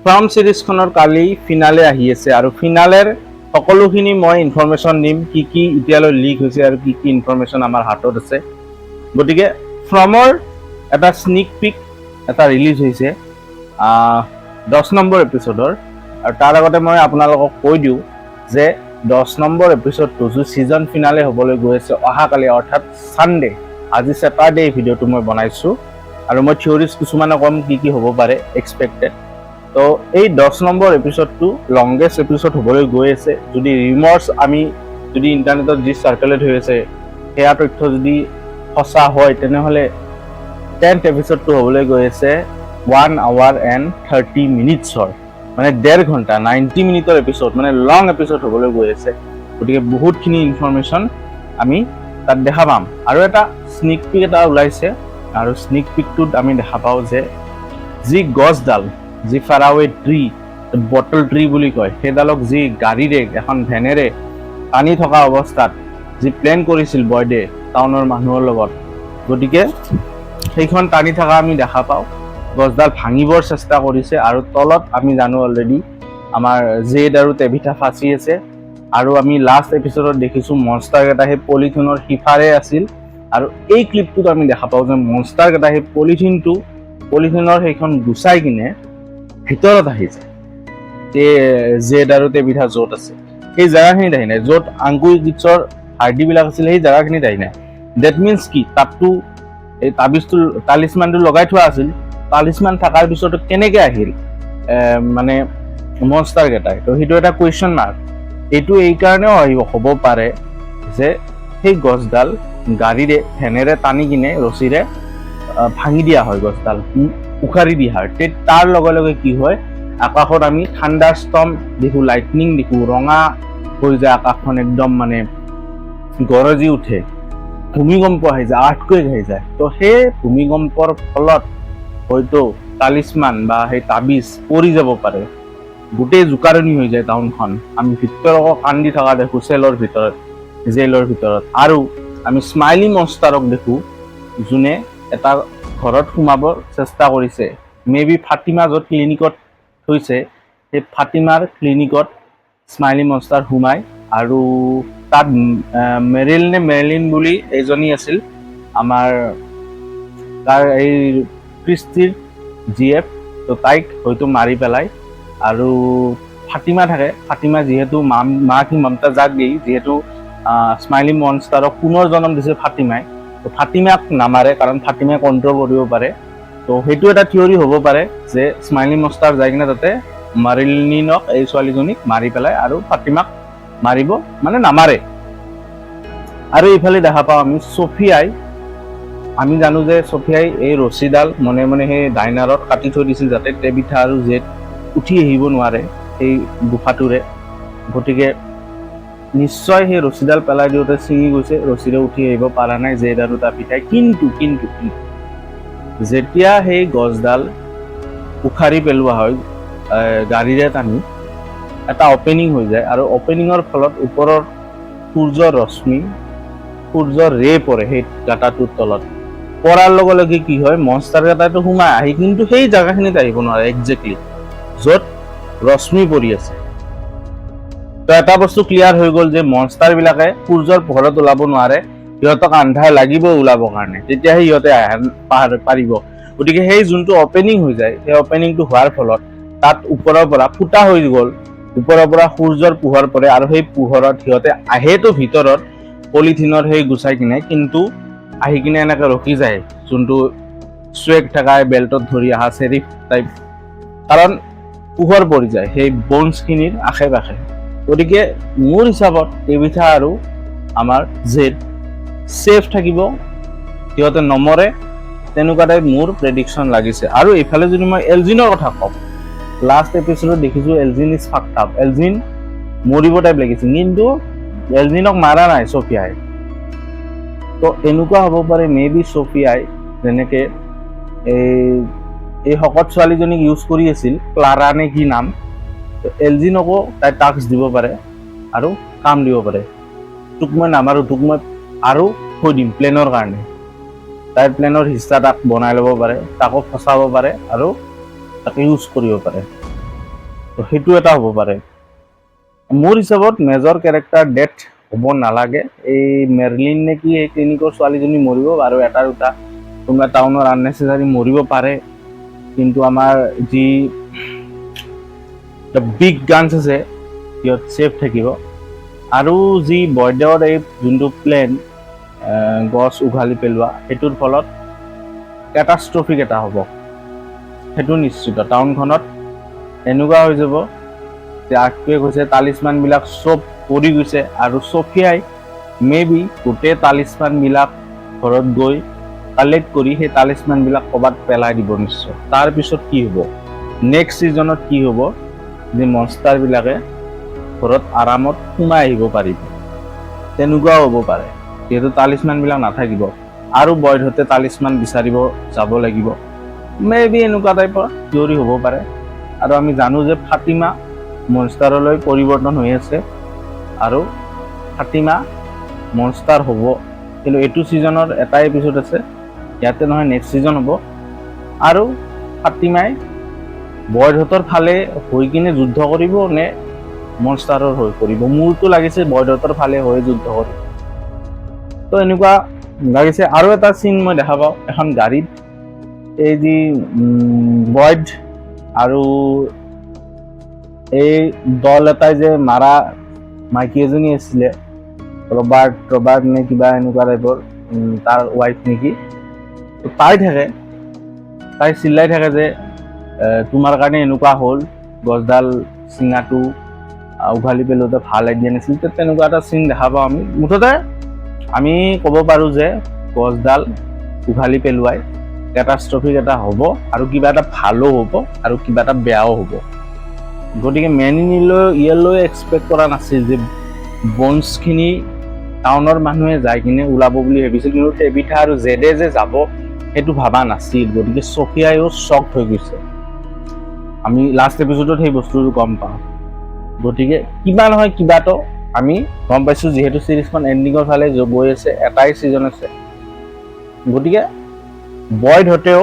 From সিৰিজখনৰ Kali finale আহি আছে আৰু ফিনালেৰ সকলোখিনি মই ইনফৰমেশ্যন দিম কি কি এতিয়ালৈ লিক হৈছে আৰু কি কি ইনফৰমেশ্যন আমাৰ হাতত আছে গতিকে ফ্ৰমৰ এটা স্নিক পিক এটা ৰিলিজ হৈছে 10 নম্বৰ এপিসোডৰ আৰু তাৰ আগতে মই আপোনালোকক কৈ দিওঁ যে 10 নম্বৰ এপিসোডটো যে সিজন ফিনালে হ'বলৈ গৈ আছে অহাকালি অৰ্থাৎ সানডে আজি স্যাটাৰডে ভিডিওটো মই বনাইছো আৰু মই থিওৰিজ কিছুমানে কম কি কি হ'ব পাৰে এক্সপেক্টেড তো এই 10 নম্বৰ এপিসোডটো লংগেষ্ট এপিসোড হ'বলৈ গৈ আছে যদি ৰিমৰ্স আমি যদি ইন্টাৰনেটত যি সাৰ্কুলেট হৈ আছে হেয়া তথ্য যদি সঁচা হয় তেনেহলে 10th এপিসোডটো হ'বলৈ গৈ আছে 1 hour and 30 minutes মানে 1.5 ঘণ্টা 90 মিনিটৰ এপিসোড মানে লং এপিসোড হ'বলৈ গৈ আছে গতিকে বহুতখিনি ইনফৰমেশ্যন আমি তাত দেখা পাম আৰু এটা স্নিক পিক এটা ওলাইছে আৰু স্নিক পিকটোত আমি দেখা পাওঁ যে যি গছডাল যি ফাৰাৱে ট্ৰী বটল ট্ৰী বুলি কয় সেইডালক যি গাড়ীৰে এখন ভেনেৰে টানি থকা অৱস্থাত যি প্লেন কৰিছিল বয়ডে টাউনৰ মানুহৰ লগত গতিকে সেইখন টানি থকা আমি দেখা পাওঁ গছডাল ভাঙিবৰ চেষ্টা কৰিছে আৰু তলত আমি জানো অলৰেডি আমাৰ জেড আৰু টেভিথা ফাঁচি আছে আৰু আমি লাষ্ট এপিসোডত দেখিছো মনষ্টাৰ এটা সেই পলিথিনৰ সিফাৰে আছিল আৰু এই ক্লিপটোত আমি দেখা পাওঁ যে মনষ্টাৰ এটা সেই পলিথিনৰ সেইখন গুচাই কিনে ভিতৰত আহিছে জেড আৰু টেভিথা য'ত আছে সেই জায়গাখিনিত আহি নাই য'ত আংকুৰ কিটছৰ হাৰ্ডিবিলাক আছিল সেই জায়গাখিনিত আহি নাই ডেট মিনছ কি তাতটো এই তাবিজটো তালিস্মানটো লগাই থোৱা আছিল তালিস্মান থকাৰ পিছতো কেনেকৈ আহিল মানে মনষ্টাৰ কেইটাই তো সেইটো এটা কুৱেশ্যন মাৰ্ক এইটো এই কাৰণেও হ'ব পাৰে যে সেই গছডাল গাড়ীৰে ভেনেৰে টানি কিনে ৰছীৰে ভাঙি দিয়া হয় গছডাল উখাৰি দিয়া হয় তাৰ লগে লগে কি হয় আকাশত আমি ঠাণ্ডাৰ ষ্টৰ্ম দেখো লাইটনিং দেখো ৰঙা হৈ যায় আকাশখন একদম মানে গৰজি উঠে ভূমিকম্প আহি যায় আৰ্থকুৱেক আহি যায় তো সেই ভূমিকম্পৰ ফলত হয়তো তালিস্মান বা সেই তাবিজ পৰি যাব পাৰে গোটেই জোকাৰণি হৈ যায় টাউনখন আমি ভিতৰক কান্দি থকা দেখো জেলৰ ভিতৰত আৰু আমি স্মাইলি মনষ্টাৰক দেখো যোনে এটা ঘৰত সোমাব চেষ্টা কৰিছে মেবি ফাতিমা য'ত ক্লিনিকত থৈছে সেই ফাতিমাৰ ক্লিনিকত স্মাইলি মনষ্টাৰ সোমাই আৰু তাত মেৰিলিন বুলি এজনী আছিল আমাৰ তাৰ এই ক্ৰিষ্টিৰ জিএফ তো তাইক হয়তো মাৰি পেলাই আৰু ফাতিমা থাকে ফাতিমা যিহেতু মাকি মমতা যাক দি যিহেতু স্মাইলি মনষ্টাৰক পুনৰ জন্ম দিছে ফাতিমাই তো ফাতিমাক নামাৰে কাৰণ ফাতিমাই কণ্ট্ৰল কৰিব পাৰে তো সেইটো এটা থিয়ৰি হ'ব পাৰে যে স্মাইলি মনষ্টাৰ যাই কিনে তাতে মাৰিলিনক এই ছোৱালীজনীক মাৰি পেলাই আৰু ফাতিমাক মাৰিব মানে নামাৰে আৰু ইফালে দেখা পাওঁ আমি ছফিয়াই আমি জানো যে ছফিয়াই এই ৰছীডাল মনে মনে সেই ডাইনাৰত কাটি থৈ দিছিল যাতে টেভিথা আৰু জেড উঠি আহিব নোৱাৰে সেই গুফাটোৰে গতিকে নিশ্চয় সেই ৰছীডাল পেলাই দিওঁতে ছিঙি গৈছে ৰছীৰে উঠি আহিব পৰা নাই জেড আৰু টেভিথাই কিন্তু যেতিয়া সেই গছডাল উখাৰি পেলোৱা হয় গাড়ীৰে টানি এটা অপেনিং হৈ যায় আৰু অপেনিঙৰ ফলত ওপৰৰ সূৰ্যৰ ৰশ্মি সূৰ্যৰ ৰে পৰে সেই গাঁটাটোৰ তলত পৰাৰ লগে লগে কি হয় মনষ্টাৰ কেইটাইতো সোমাই আহি কিন্তু সেই জাগাখিনিত আহিব নোৱাৰে একজেক্টলি য'ত ৰশ্মি পৰি আছে তো এটা বস্তু ক্লিয়াৰ হৈ গ'ল যে মনষ্টাৰ বিলাকে সূৰ্যৰ পোহৰত ওলাব নোৱাৰে সিহঁতক আন্ধাৰ লাগিব ওলাবৰ কাৰণে তেতিয়াহে সিহঁতে পাৰিব গতিকে সেই যোনটো অপেনিং হৈ যায় সেই অপেনিংটো হোৱাৰ ফলত তাত ওপৰৰ পৰা ফুটা হৈ গ'ল ওপৰৰ পৰা সূৰ্যৰ পোহৰ পৰে আৰু সেই পোহৰত সিহঁতে আহেতো ভিতৰত পলিথিনৰ সেই গুচাই কিনে কিন্তু আহি কিনে এনেকৈ ৰখি যায় যোনটো চুৱেক থকা বেল্টত ধৰি অহা চেৰিফ টাইপ কাৰণ পোহৰ পৰি যায় সেই বনছখিনিৰ আশে পাশে গতিকে মোৰ হিচাপত টেভিথা আৰু আমাৰ জেড ছেফ থাকিব সিহঁতে নমৰে তেনেকুৱা টাইপ মোৰ প্ৰেডিকশ্যন লাগিছে আৰু এইফালে যদি মই এলজিনৰ কথা কওঁ লাষ্ট এপিসোডত দেখিছোঁ এলজিন ইজ ফাক্ট আপ এলজিন মৰিব টাইপ লাগিছে কিন্তু এলজিনক মাৰা নাই ছফিয়াই তো এনেকুৱা হ'ব পাৰে মেবি ছফিয়াই যেনেকৈ এই শকত ছোৱালীজনীক ইউজ কৰি আছিল ক্লাৰা নে কি নাম তো এলজিনকো তাই টাস্ক দিব পাৰে আৰু কাম দিব পাৰে তোক মই নামাৰো তোক মই আৰু থৈ দিম প্লেনৰ কাৰণে তাইৰ প্লেনৰ হিস্সা তাক বনাই ল'ব পাৰে, তাকো ফচাব পাৰে আৰু তাকে ইউজ কৰিব পাৰে। তো সেইটো এটা হ'ব পাৰে। মোৰ হিচাপত মেজৰ কেৰেক্টাৰ ডেথ হ'ব নালাগে। এই মেৰলিন নে কি এই ক্লিনিকৰ ছোৱালীজনী মৰিব আৰু এটা দুটা কোনোবা টাউনৰ আননেচেচাৰী মৰিব পাৰে, কিন্তু আমাৰ যি বিগ গানছ আছে সিহঁত ছেফ থাকিব। আৰু যি বৰদেৱৰ এই যোনটো প্লেন গছ উঘালি পেলোৱা, সেইটোৰ ফলত কেটাষ্ট্ৰফিক এটা হ'ব, সেইটো নিশ্চিত। টাউনখনত এনেকুৱা হৈ যাব যে আৰ্থকুৱেক হৈছে, তালিস্মানবিলাক চব পৰি গৈছে আৰু ছফিয়াই মেবি গোটেই তালিস্মানবিলাক ঘৰত গৈ কালেক্ট কৰি সেই তালিস্মানবিলাক ক'ৰবাত পেলাই দিব নিশ্চয়। তাৰপিছত কি হ'ব, নেক্সট ছিজনত কি হ'ব যে মনষ্টাৰবিলাকে ঘৰত আৰামত সোমাই আহিব পাৰিব, তেনেকুৱাও হ'ব পাৰে। যিহেতু তালিস্মানবিলাক নাথাকিব আৰু বৈধতে তালিস্মান বিচাৰিব যাব লাগিব, মেবি এনেকুৱা টাইপৰ থিয়ৰী হ'ব পাৰে। আৰু আমি জানো যে ফাতিমা মনষ্টাৰলৈ পৰিৱৰ্তন হৈ আছে আৰু ফাতিমা মনষ্টাৰ হ'ব, কিন্তু এইটো ছিজনৰ এটা এপিছড আছে, ইয়াতে নহয় নেক্সট ছিজন হ'ব। আৰু ফাতিমাই বৈধতৰ ফালে হৈ কিনে যুদ্ধ কৰিব নে মনষ্টাৰৰ হৈ কৰিব? মোৰতো লাগিছে বৈধতৰ ফালে হৈ যুদ্ধ কৰিব। তো এনেকুৱা লাগিছে। আৰু এটা চিন মই দেখা পাওঁ এখন গাড়ীত, এই যি বয়ড আৰু এই দল এটাই যে মাৰা মাইকী এজনী আছিলে, ৰবাৰ্ট নে কিবা এনেকুৱা টাইপৰ, তাৰ ৱাইফ নেকি, তাই থাকে, তাই চিল্লাই থাকে যে তোমাৰ কাৰণে এনেকুৱা হ'ল, গছডাল চিঙাটো উঘালি পেলোতে ভাল আইডিয়া নাছিল। তেনেকুৱা এটা চিন দেখা পাওঁ আমি। মুঠতে আমি ক'ব পাৰোঁ যে গছডাল উঘালি পেলোৱাই কেটাষ্ট্ৰফিক এটা হ'ব, আৰু কিবা এটা ভালো হ'ব আৰু কিবা এটা বেয়াও হ'ব। গতিকে মেন ইন ইয়েলৈ এক্সপেক্ট কৰা নাছিল যে বনছখিনি টাউনৰ মানুহে যাই কিনে ওলাব বুলি ভাবিছিল, কিন্তু টেবিথা আৰু জেডে যে যাব সেইটো ভাবা নাছিল। গতিকে ছফিয়াইও শ্বক হৈ গৈছে। আমি লাষ্ট এপিছডত সেই বস্তুটো গম পাওঁ। গতিকে কিবা নহয় কিবাটো আমি গম পাইছোঁ, যিহেতু চিৰিজখন এণ্ডিঙৰ ফালে গৈ আছে, এটাই ছিজন আছে। গতিকে বয়ডহঁতেও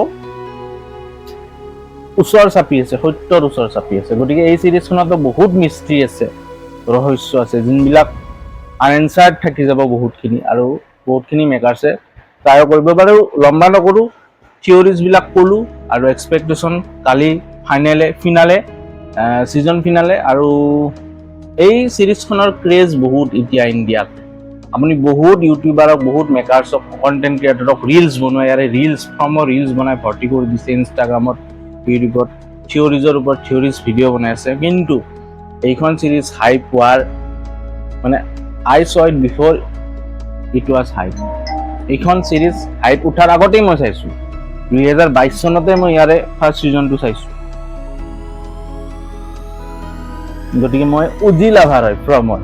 ওচৰ চাপি আছে, সত্যৰ ওচৰ চাপি আছে। গতিকে এই চিৰিজখনতো বহুত মিষ্ট্ৰী আছে, ৰহস্য আছে, যোনবিলাক আনএনচাৰ্ড থাকি যাব বহুতখিনি, আৰু বহুতখিনি মেকাৰ্ছে ট্ৰাই কৰিব বাৰু। লম্বা নকৰোঁ, থিয়ৰিজবিলাক ক'লোঁ আৰু এক্সপেক্টেশ্যন কালি ফিনালে ছিজন ফিনালে। আৰু এই চিৰিজখনৰ ক্ৰেজ বহুত এতিয়া ইণ্ডিয়াত। আপুনি বহুত ইউটিউবাৰক, বহুত মেকাৰ্ছক, কণ্টেণ্ট ক্ৰিয়েটৰক ৰিলছ বনাই, ইয়াৰে ৰিলছ বনাই ভৰ্তি কৰি দিছে ইনষ্টাগ্ৰামত, ইউটিউবত, থিয়ৰিজৰ ওপৰত থিয়ৰিজ ভিডিঅ' বনাই আছে। কিন্তু এইখন চিৰিজ হাইপ হোৱাৰ মানে I saw it before it was hype. এইখন চিৰিজ হাইপ উঠাৰ আগতেই মই চাইছোঁ, 2022 চনতে মই ইয়াৰে ফাৰ্ষ্ট ছিজনটো চাইছোঁ। গতিকে মই উজি লাভাৰ হয় ফ্ৰমৰ।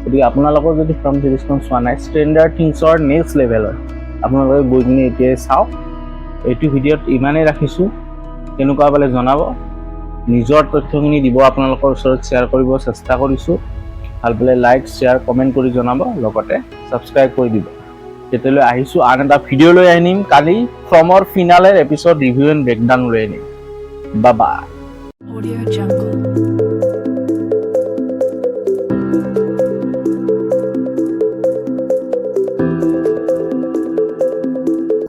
গতিকে আপোনালোকৰ যদি ফ্ৰম চিৰিজখন চোৱা নাই, ষ্ট্ৰেঞ্জাৰ থিংছৰ নেক্সট লেভেলৰ, আপোনালোকে গৈ কিনে এতিয়াই চাওক। এইটো ভিডিঅ'ত ইমানেই ৰাখিছোঁ, কেনেকুৱা পালে জনাব, নিজৰ তথ্যখিনি দিব, আপোনালোকৰ ওচৰত শ্বেয়াৰ কৰিব চেষ্টা কৰিছোঁ। ভাল পালে লাইক, শ্বেয়াৰ, কমেণ্ট কৰি জনাব, লগতে ছাবস্ক্ৰাইব কৰি দিব। তেতিয়ালৈ আহিছোঁ আন এটা ভিডিঅ' লৈ আনিম কালি, ফ্ৰমৰ ফিনালেৰ এপিছড ৰিভিউ এণ্ড ব্ৰেকডাউন লৈ আনিম। বাবা।